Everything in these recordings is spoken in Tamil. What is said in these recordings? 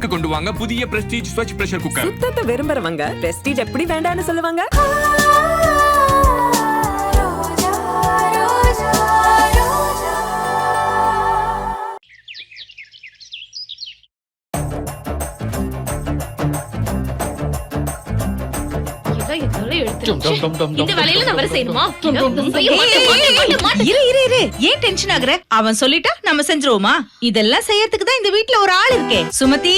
வீட்டுக்கு கொண்டு வாங்க புதிய பிரஸ்டீஜ் ஸ்வச் பிரஷர் குக்கர். சுத்தத்தை விரும்புறவங்க பிரஸ்டீஜ் எப்படி வேண்டாம்னு சொல்லுவாங்க? இந்த வேலையில நான் வர செய்யணுமா? ஏன் டென்ஷன் ஆகுற? அவன் சொல்லிட்டா நம்ம செஞ்சிருவோமா? இதெல்லாம் செய்யறதுக்கு தான் இந்த வீட்ல ஒரு ஆள் இருக்கே. சுமதி,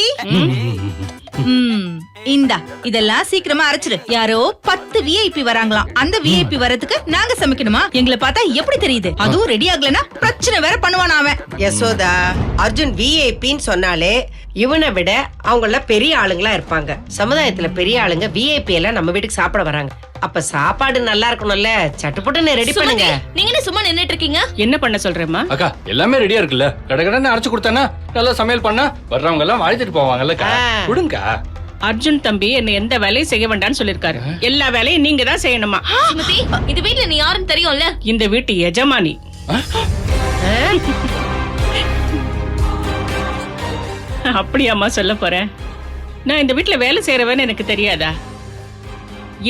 இந்தா இதெல்லாம் சீக்கிரமா அரைச்சிரு. யாரோ 10 விஐபி வராங்களாம். அந்த விஐபி வரதுக்கு நாங்க சமைக்கணுமா? எங்களை பார்த்தா எப்படி தெரியுது? அதுவும் ரெடி ஆகலனா பிரச்சனை வேற பண்ணுவானா அவன். யசோதா, அர்ஜுன் விஐபின்னு சொன்னாலே இவனை விட அவங்கள பெரிய ஆளுங்களா இருப்பாங்க. சமுதாயத்துல பெரிய ஆளுங்க விஐபி எல்லாம் நம்ம வீட்டுக்கு சாப்பிட வராங்க. அப்ப சாப்பாடு நல்லா இருக்கணும்ல, சட்டுப்பட்டு ரெடி பண்ணுங்க. நீங்க என்ன சும்மா நின்னுட்டு இருக்கீங்க? என்ன பண்ண சொல்றேம்மா? அக்கா எல்லாமே ரெடியா இருக்குல்ல, கடகடன்னு அரைச்சு கொடுத்தானா நல்லா சமையல் பண்ணா வர்றவங்க எல்லாம் வாழ்த்துட்டு போவாங்கல்ல. கொடுங்க. அர்ஜுன் தம்பி என்ன எந்த வேலையும் செய்ய வேண்டாம்னு சொல்லிருக்காரு. எல்லா வேலையும் நீங்க தான் செய்யணுமா? சுமதி, இந்த வீட்ல நீ யாருன்னு தெரியும்ல? இந்த வீட்டு எஜமானி. அப்படியாம்மா சொல்ல போறேன்? நான் இந்த வீட்ல வேலை செய்யறவன்னு எனக்கு தெரியாதா?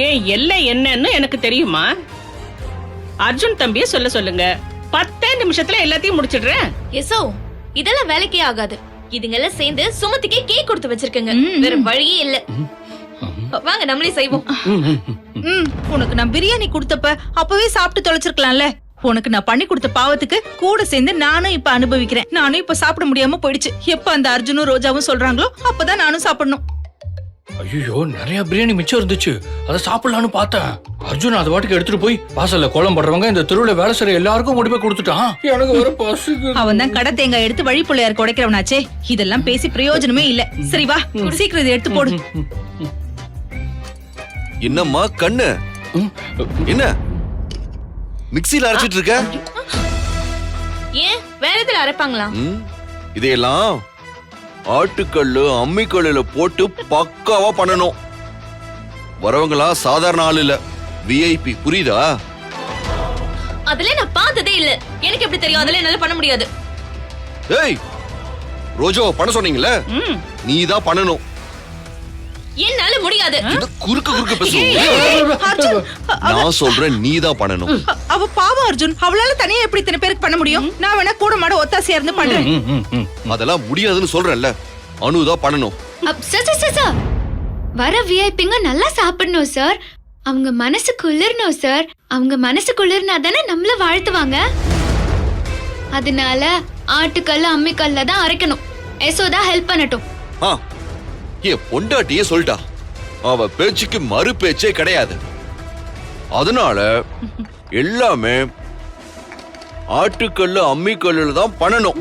ஏன் எல்லை என்னன்னு எனக்கு தெரியுமா? அர்ஜுன் தம்பிய சொல்ல சொல்லுங்க. 10 நிமிஷத்துல எல்லாத்தையும் முடிச்சிடுறேன். எசோ, இதெல்லாம் வேலைக்கே ஆகாது. இதுங்கெல்லாம் சேர்ந்து சுமதிக்கு கேக் கொடுத்து வச்சிருக்கங்க. வேற வழியே இல்ல. வாங்க நம்மளே செய்வோம். உனக்கு நான் பிரியாணி கொடுத்தப்ப அப்பவே சாப்பிட்டு தொலைச்சிருக்கலாம்ல. உனக்கு நான் பண்ணி கொடுத்த பாவத்துக்கு கூட சேர்ந்து நானும் இப்ப அனுபவிக்கிறேன். நானும் இப்ப சாப்பிட முடியாம போயிடுச்சு. எப்ப அந்த அர்ஜுனும் ரோஜாவும் சொல்றாங்களோ அப்பதான் நானும் சாப்பிடணும். ஐயோ, நிறைய பிரியாணி மிச்சம் இருந்துச்சு. அதை சாப்பிடலான்னு பார்த்தேன். அர்ஜுன் அது வாட்டுக்கு எடுத்துட்டு போய் வாசல்ல கோலம் போடுறவங்க இந்த தெருவுல வேலை செய்யற எல்லாருக்கும் கொண்டு போய் கொடுத்துட்டான். எனக்கு ஒரு பசிக்கு. அவன் தான் கடை தேங்காய் எடுத்து வழி பிள்ளையாருக்கு உடைக்கிறவனாச்சே. இதெல்லாம் பேசி பிரயோஜனமே இல்ல. சரி வா, சீக்கிரம் இதை எடுத்து போடு. என்னம்மா கண்ணு, என்ன மிக்ஸில அரைச்சிட்டு இருக்க? ஏன் வேற எதுல அரைப்பாங்களா? இதையெல்லாம் ஆட்டுக்கல்லு அம்மிக்கல்லுல போட்டு பக்காவா பண்ணணும். வரவங்களா சாதாரண ஆள் இல்ல, விஐபி. புரியுதா? அதுல நான் பார்த்ததே இல்ல. எனக்கு எப்படி தெரியும்? அதுல என்னால பண்ண முடியாது. ஏய் ரோஜோ, பண்ண சொன்னீங்கல்ல, நீதான் பண்ணணும். என்னால முடியாது. குறுக்கு குறுக்கு பேசுறீங்க. நான் சொல்றேன், நீதான் பண்ணணும். அவ பாவம் அர்ஜுன், அவளால தனியா எப்படி இத்தனை பேருக்கு பண்ண முடியும்? நான் வேணா கூட மாட ஒத்தாசையா இருந்து பண்றேன். அதெல்லாம் முடியாதுன்னு சொல்றேன்ல, அனுதான் பண்ணணும். சார், வர விஐபிங்க நல்லா சாப்பிடணும் சார். அவங்க மனசு குளிரணும் சார். அவங்க மனசு குளிர்னா தானே நம்மள வாழ்த்துவாங்க. அதனால ஆட்டுக்கல்ல அம்மிக்கல்ல தான் அரைக்கணும். யசோதா ஹெல்ப் பண்ணட்டும். என் பொண்டாட்டியே சொல்லிட்டா, அவ பேச்சுக்கு மறு பேச்சே கிடையாது. அதனால எல்லாமே ஆட்டுக்கல்லு அம்மிக்கல்லுல தான் பண்ணணும்.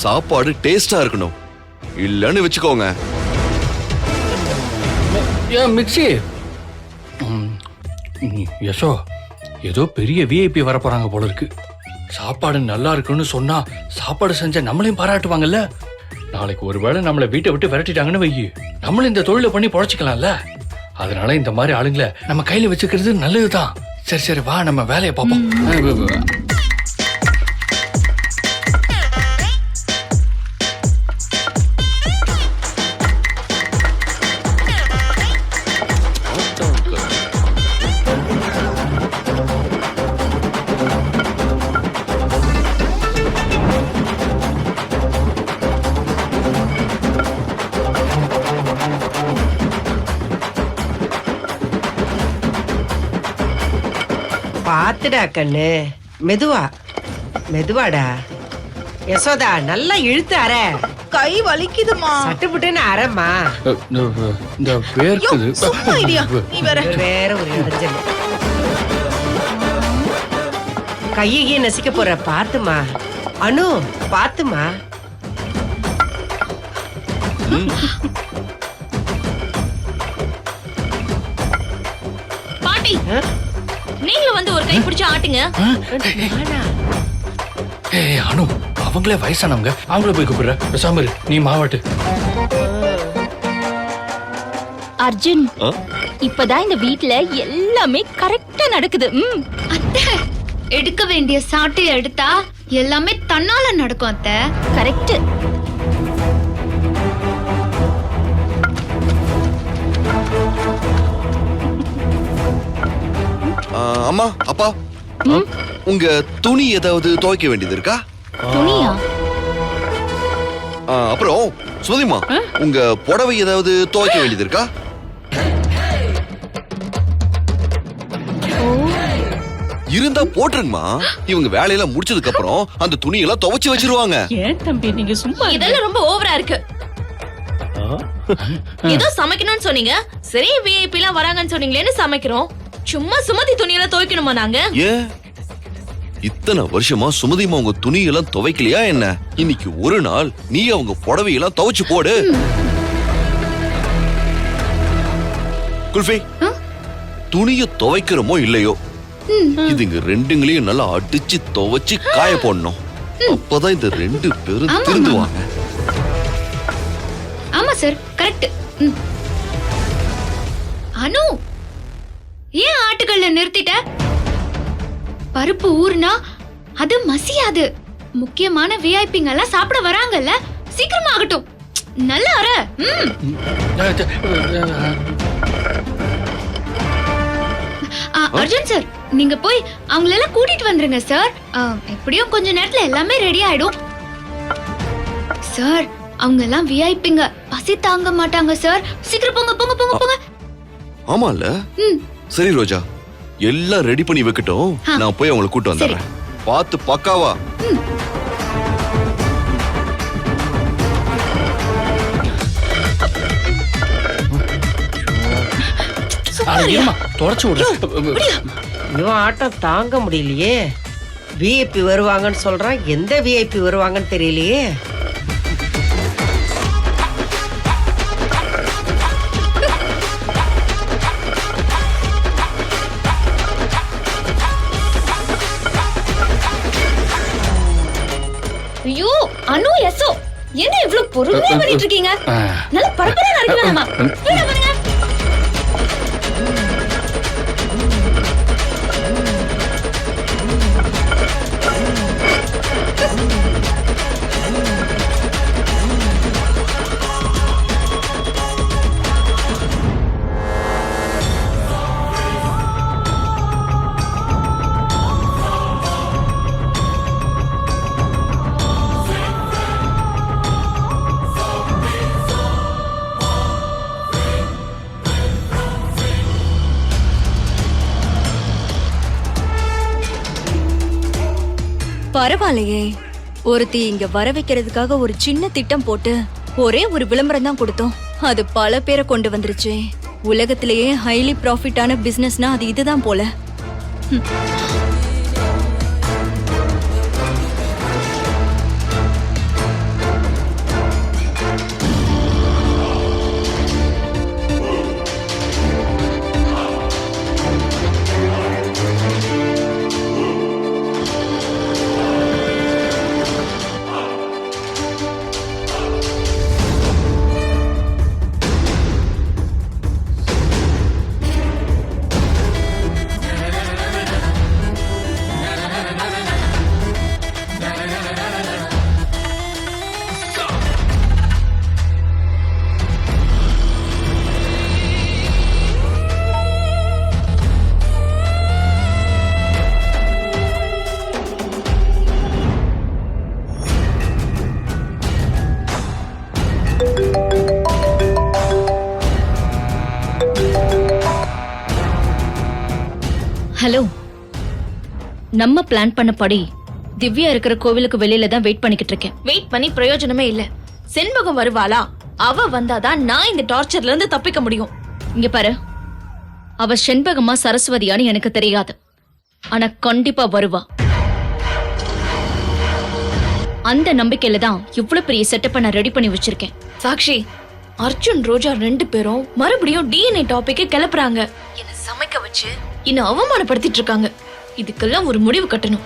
சாப்பாடு டேஸ்டா இருக்கணும். இல்லன்னு வச்சுக்கோங்க. ஏன் மிக்ஸி? யசோ, ஏதோ பெரிய விஐபி வர போறாங்க போல இருக்கு. சாப்பாடு நல்லா இருக்குன்னு சொன்னா சாப்பாடு செஞ்ச நம்மளையும் பாராட்டுவாங்கல்ல. நாளைக்கு ஒருவேளை நம்மளை வீட்டை விட்டு விரட்டிட்டாங்கன்னு வையி, நம்மளும் இந்த தொழிலை பண்ணி பொழைச்சிக்கலாம்ல. அதனால இந்த மாதிரி ஆளுங்களை நம்ம கையில வச்சுக்கிறது நல்லதுதான். சரி சரி, வா நம்ம வேலையை பார்ப்போம். பாத்துடா கண்ணு, மெதுவா மெதுவாடா. யசோதா, நல்லா இழுத்து அர. கை வலிக்குதுமா. சட்டுப்புட்டுன்னு அரமா. இந்த வேர்க்குது. சும்மா ஐடியா, நீ வேற ஒரு இடைஞ்சல். கையை நசிக்க போற, பாத்துமா. அனு பாத்துமா. பாட்டி, நீங்களும் வந்து ஒரு கை பிடிச்சு ஆட்டுங்க. அனு, அவங்களே வயசானவங்க, அவங்கள போய் கூப்பிடுற. பேசாம இரு, நீ மாவாட்டு. அர்ஜுன், இப்பதான் இந்த வீட்ல எல்லாமே கரெக்டா நடக்குது. அத்தை, எடுக்க வேண்டிய சாட்டை எடுத்தா எல்லாமே தன்னால நடக்கும் அத்தை. கரெக்ட். அம்மா அப்பா உங்க துணி ஏதாவது துவைக்க வேண்டியது இருக்கா? துணியா? அப்புறம் சுமதிமா உங்க புடவை ஏதாவது துவைக்க வேண்டியது இருக்கா? இருந்தா போட்டுருங்கம்மா. இவங்க வேலையெல்லாம் முடிச்சதுக்கு அப்புறம் அந்த துணியெல்லாம் துவைச்சு வச்சிருவாங்க. ஏன் தம்பி நீங்க சும்மா இதெல்லாம் ரொம்ப ஓவரா இருக்கு. ஏதோ சமைக்கணும்னு சொன்னீங்க, சரி விஐபி எல்லாம் வராங்கன்னு சொன்னீங்களேன்னு சமைக்கிறோம். சும்மா சுமதி துணியெல்லாம் துவைக்கணுமா நாங்க? ஏன் இத்தனை வருஷமா சுமதிமா உங்க துணியெல்லாம் துவைக்கலையா என்ன? இன்னைக்கு ஒரு நாள் நீ அவங்க புடவையெல்லாம் துவைச்சு போடு. குல்ஃபி, துணிய துவைக்கிறோமோ இல்லையோ, இதுங்க ரெண்டுங்களையும் நல்லா அடிச்சு துவைச்சு காய போடணும். அப்பதான் இந்த ரெண்டு பேரும் திருந்துவாங்க. ஆமா சார், கரெக்ட். அனு, ஏன் ஆட்டுக்கல்ல நிறுத்திட்ட? பருப்பு ஊறுனா அது மசியாது. முக்கியமான விஐபிங்க எல்லாம் சாப்பிட வராங்கல்ல, சீக்கிரமா ஆகட்டும். நல்லா அற. அர்ஜுன் சார், நீங்க போய் அவங்களெல்லாம் கூட்டிட்டு வந்துருங்க சார். எப்படியும் கொஞ்ச நேரத்துல எல்லாமே ரெடி ஆயிடும் சார். அவங்க எல்லாம் விஐபிங்க, பசி தாங்க மாட்டாங்க சார். சீக்கிரம் போங்க போங்க போங்க போங்க. ஆமால. சரி ரோஜா, எல்லாம் ரெடி பண்ணி வைக்கட்டும். நான் போய் அவங்களை கூட்டு வந்துடுறேன். பார்த்து பக்காவா. தொடச்சு விடு. இவன் ஆட்டம் தாங்க முடியலையே. விஐபி வருவாங்கன்னு சொல்றான், எந்த விஐபி வருவாங்கன்னு தெரியலையே. ஐயோ அனு, எசோ, என்ன இவ்வளவு பொறுமையா பண்ணிட்டு இருக்கீங்க? நல்ல பரபரப்பா நடக்க வேணாமா? பாருங்க. பரவாயில்லையே, ஒருத்தி இங்க வர வைக்கிறதுக்காக ஒரு சின்ன திட்டம் போட்டு ஒரே ஒரு விளம்பரம் தான் கொடுத்தோம். அது பல பேரை கொண்டு வந்துருச்சு. உலகத்திலேயே ஹைலி ப்ராஃபிட்டான பிசினஸ்னா அது இதுதான் போல. ஹலோ, நம்ம பிளான் பண்ணபடி திவ்யா இருக்கிற கோவிலுக்கு வெளியில தான் வெயிட் பண்ணிக்கிட்டு இருக்கேன். வெயிட் பண்ணி பிரயோஜனமே இல்ல. செண்பகம் வருவாளா? அவ வந்தாதான் நான் இந்த டார்ச்சர்ல இருந்து தப்பிக்க முடியும். இங்க பாரு, அவ செண்பகமா சரஸ்வதியான்னு எனக்கு தெரியாது, ஆனா கண்டிப்பா வருவா. அந்த நம்பிக்கையில தான் இவ்வளவு பெரிய செட்டப்பை நான் ரெடி பண்ணி வச்சிருக்கேன். சாக்ஷி, அர்ஜுன் ரோஜா ரெண்டு பேரும் மறுபடியும் டிஎன்ஏ டாபிக் கிளப்புறாங்க. என்ன சமைக்க வச்சு இன்னும் அவமானப்படுத்திட்டு இருக்காங்க. இதுக்கெல்லாம் ஒரு முடிவு கட்டணும்.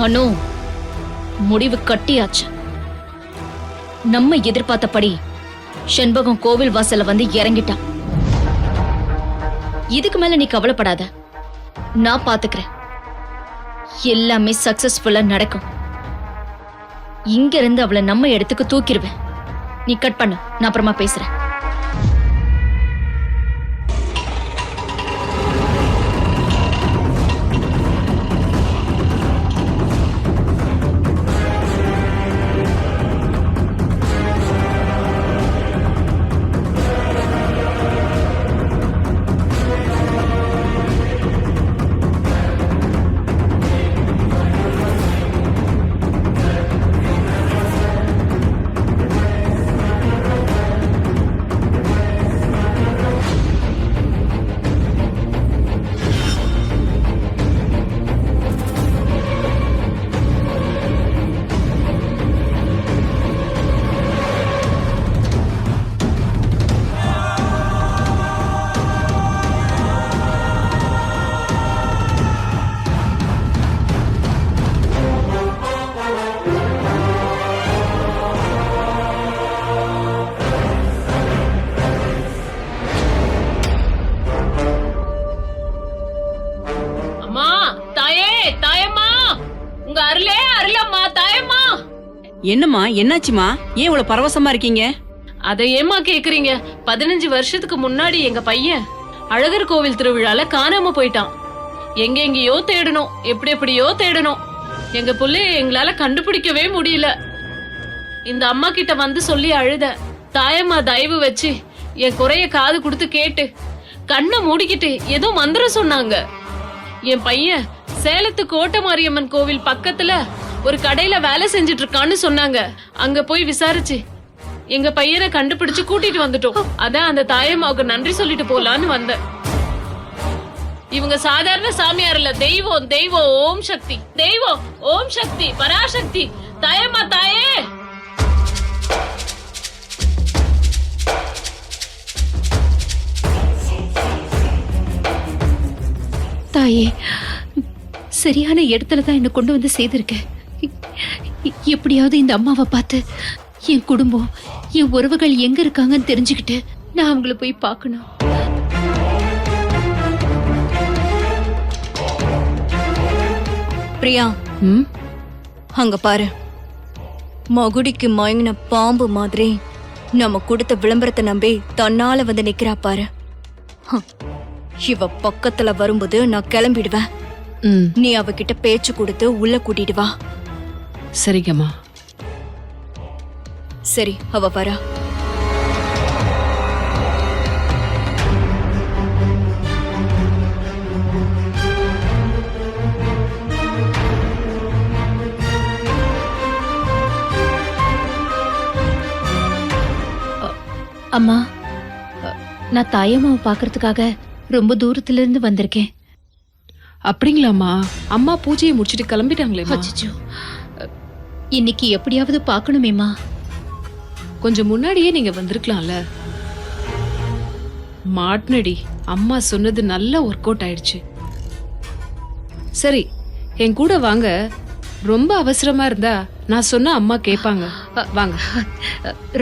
அனு, முடிவு கட்டியாச்சு. நம்ம எதிர்பார்த்தபடி செண்பகம் கோவில் வாசல்ல வந்து இறங்கிட்டான். இதுக்கு மேல நீ கவலைப்படாத, நான் பாத்துக்கிறேன். எல்லாமே சக்சஸ்ஃபுல்லா நடக்கும். இங்க இருந்து அவளை நம்ம இடத்துக்கு தூக்கிடுவேன். நீ கட் பண்ணு, நான் அப்புறமா பேசுறேன். என்னம்மா, என்னாச்சுமா? ஏன் இவ்வளவு பரவசமா இருக்கீங்க? அதை ஏமா கேக்குறீங்க? 15 வருஷத்துக்கு முன்னாடி எங்க பையன் அழகர் கோவில் திருவிழால காணாம போயிட்டான். எங்கெங்கயோ தேடணும், எப்படியோ தேடணும். எங்க புள்ளைய எங்களால கண்டுபிடிக்கவே முடியல. இந்த அம்மா கிட்ட வந்து சொல்லி அழுத. தாயம்மா தயவு வச்சு என் குறைய காது கொடுத்து கேட்டு கண்ணை மூடிக்கிட்டு ஏதோ மந்திரம் சொன்னாங்க. என் பையன் சேலத்து கோட்டை மாரியம்மன் கோவில் பக்கத்துல ஒரு கடையில வேலை செஞ்சிட்டு இருக்கான்னு சொன்னாங்க. அங்க போய் விசாரிச்சு எங்க பையனை கண்டுபிடிச்சு கூட்டிட்டு வந்துட்டோம். அதான் அந்த தாயம்மாவுக்கு நன்றி சொல்லிட்டு போலான்னு வந்தேன். இவங்க சாதாரண சாமியார் இல்ல, தெய்வம். தெய்வம் ஓம் சக்தி, தெய்வம் ஓம் சக்தி, பராசக்தி. தாயம்மா தாயே. தாயே, சரியான இடத்துல தான் என்ன கொண்டு வந்து செய்திருக்க. எப்படியாவது இந்த அம்மாவை பார்த்து என் குடும்பம், என் உறவுகள் எங்க இருக்காங்கன்னு தெரிஞ்சுக்கிட்டு நான் அவங்கள போய் பார்க்கணும். பிரியா, அங்க பாரு. மகுடிக்கு மயங்கின பாம்பு மாதிரி நம்ம கொடுத்த விளம்பரத்தை நம்பி தன்னால வந்து நிக்கிறா பாரு. இவ பக்கத்துல வரும்போது நான் கிளம்பிடுவேன். நீ அவகிட்ட பேச்சு கொடுத்து உள்ள கூட்டிட்டு வா. சரிங்கம்மா. சரி, அவ வரா. அம்மா, நான் தாயம்மாவை பாக்குறதுக்காக ரொம்ப தூரத்துல இருந்து வந்திருக்கேன். அப்படிங்களாம்மா? அம்மா பூஜையை முடிச்சிட்டு கிளம்பிட்டாங்களே. அச்சச்சோ, இன்னைக்கு எப்படியாவது பார்க்கணுமேம்மா. கொஞ்சம் முன்னாடியே நீங்க வந்திருக்கலாம்ல. மாட்னடி, அம்மா சொன்னது நல்லா ஒர்க் அவுட் ஆயிடுச்சு. சரி, என் கூட வாங்க. ரொம்ப அவசரமா இருந்தா நான் சொன்னா அம்மா கேட்பாங்க. வாங்க.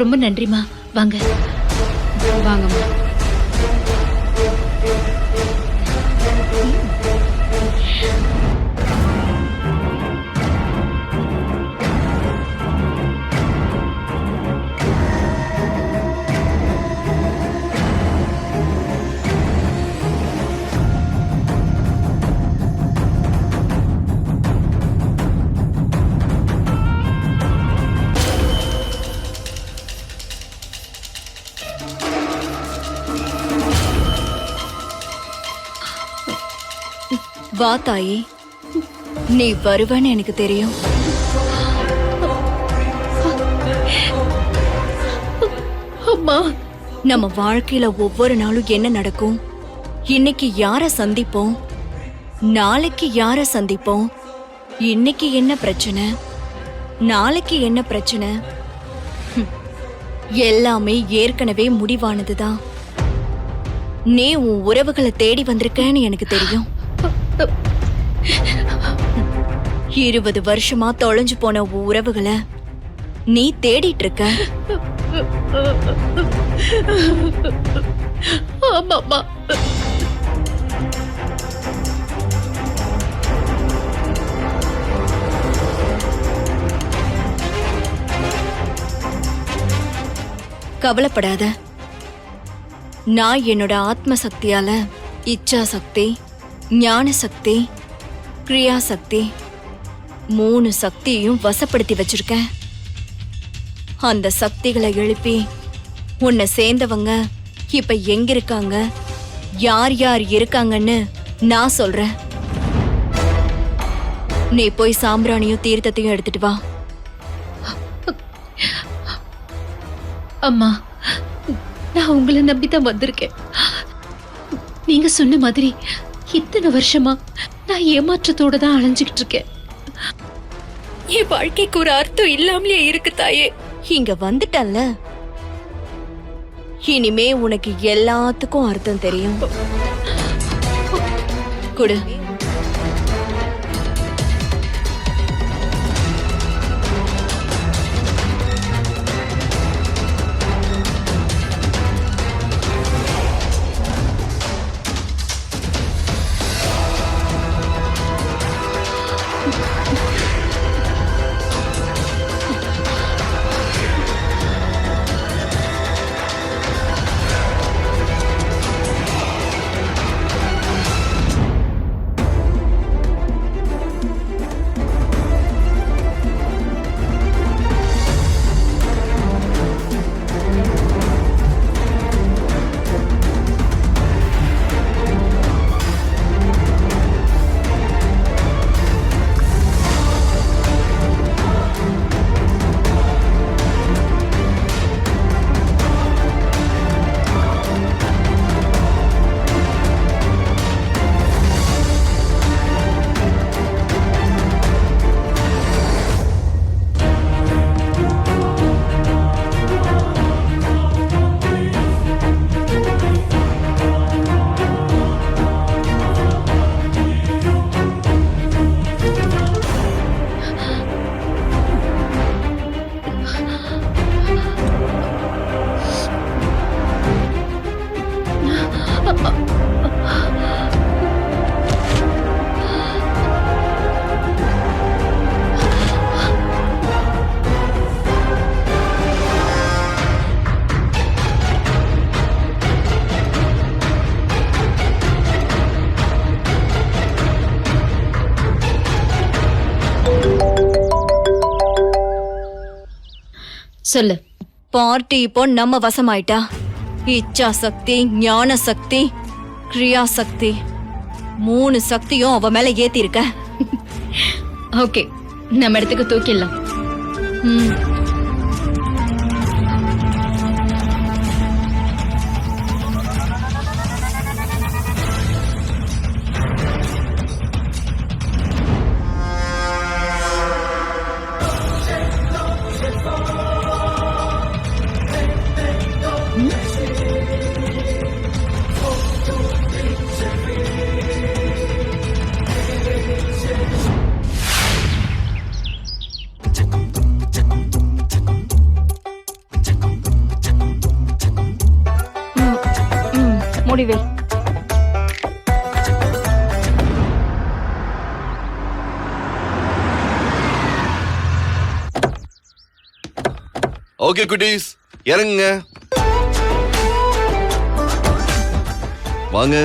ரொம்ப நன்றிம்மா, வாங்க. வாங்கம்மா. வா தாயி, நீ வருவேன்னு எனக்கு தெரியும். அம்மா, நம்ம வாழ்க்கையில ஒவ்வொரு நாளும் என்ன நடக்கும், இன்னைக்கு யார சந்திப்போம், நாளைக்கு யார சந்திப்போம், இன்னைக்கு என்ன பிரச்சனை, நாளைக்கு என்ன பிரச்சனை, எல்லாமே ஏற்கனவே முடிவானதுதான். நீ உன் உறவுகளை தேடி வந்திருக்கன்னு எனக்கு தெரியும். 20 வருஷமா தொலைஞ்சு போன உன் உறவுகளை நீ தேடிட்டு இருக்க. ஆமாம்மா, கவலைப்படாத. நான் என்னோட ஆத்ம சக்தியால இச்சா சக்தி, ஞான சக்தி, கிரியா சக்தி 3 சக்தியையும் வசப்படுத்தி வச்சிருக்கேன். அந்த சக்திகளை எழுப்பி உன்னை சேர்ந்தவங்க இப்ப எங்க இருக்காங்க, யார் யார் இருக்காங்கன்னு நான் சொல்றேன். நீ போய் சாம்பிராணியும் தீர்த்தத்தையும் எடுத்துட்டு வா. அம்மா, நான் உங்களை நம்பிதான் வந்திருக்கேன். நீங்க சொன்ன மாதிரி இத்தனை வருஷமா நான் ஏமாற்றத்தோட தான் அலைஞ்சுக்கிட்டு இருக்கேன். என் வாழ்க்கைக்கு ஒரு அர்த்தம் இல்லாமலே இருக்கு தாயே. இங்க வந்துட்டல்ல, இனிமே உனக்கு எல்லாத்துக்கும் அர்த்தம் தெரியும். குடு. சொல்லு. பார்ட்டி இப்போ நம்ம வசமாயிட்டா. இச்சா சக்தி, ஞான சக்தி, கிரியா சக்தி 3 சக்தியும் அவ மேல ஏத்தி இருக்க. ஓகே, நம்ம இடத்துக்கு தூக்கிடலாம். முடிவே. ஓகே குட்டீஸ், இறங்குங்க. வாங்க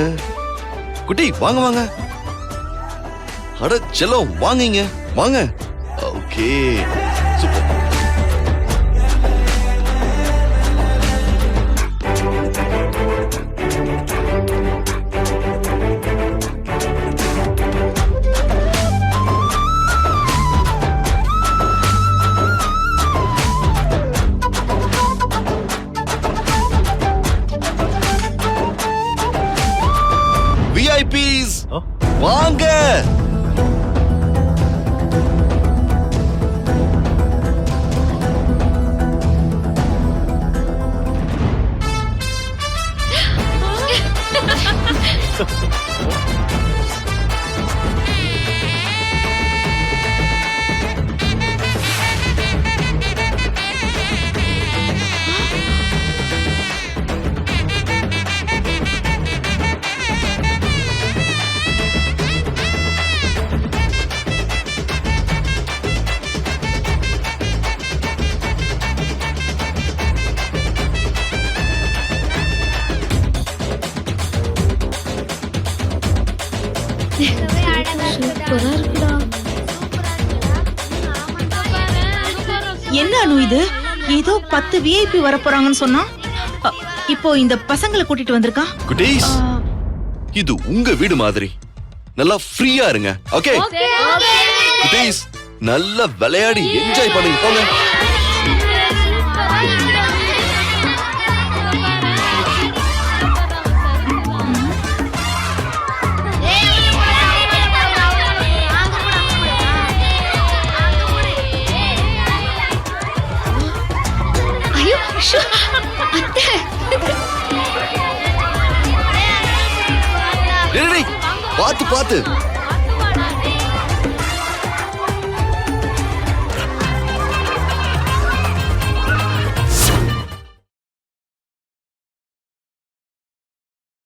குட்டி, வாங்க வாங்க. அட செல்லம், வாங்கிங்க வாங்க. Okay, super. விஐபிஸ் வாங்க. சூப்பரா இருக்குடா. என்ன அனு இது? ஏதோ 10 விஐபி வர போறாங்கன்னு சொன்னா இப்போ இந்த பசங்களை கூட்டிட்டு வந்திருக்கான். குட்டீஸ் இது உங்க வீடு மாதிரி நல்லா ஃப்ரீயா இருங்க. ஓகே குட்டீஸ் நல்லா விளையாடி என்ஜாய் பண்ணுங்க போங்க. ஐயோ ஷோ, அத்தை. டேய், பாத்து பாத்து.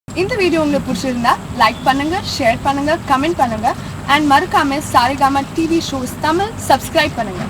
இந்த வீடியோ உங்களுக்கு பிடிச்சிருந்தா லைக் பண்ணுங்க, ஷேர் பண்ணுங்க, கமெண்ட் பண்ணுங்க அண்ட் மறக்காம Saregama TV shows Tamil subscribe பண்ணுங்க.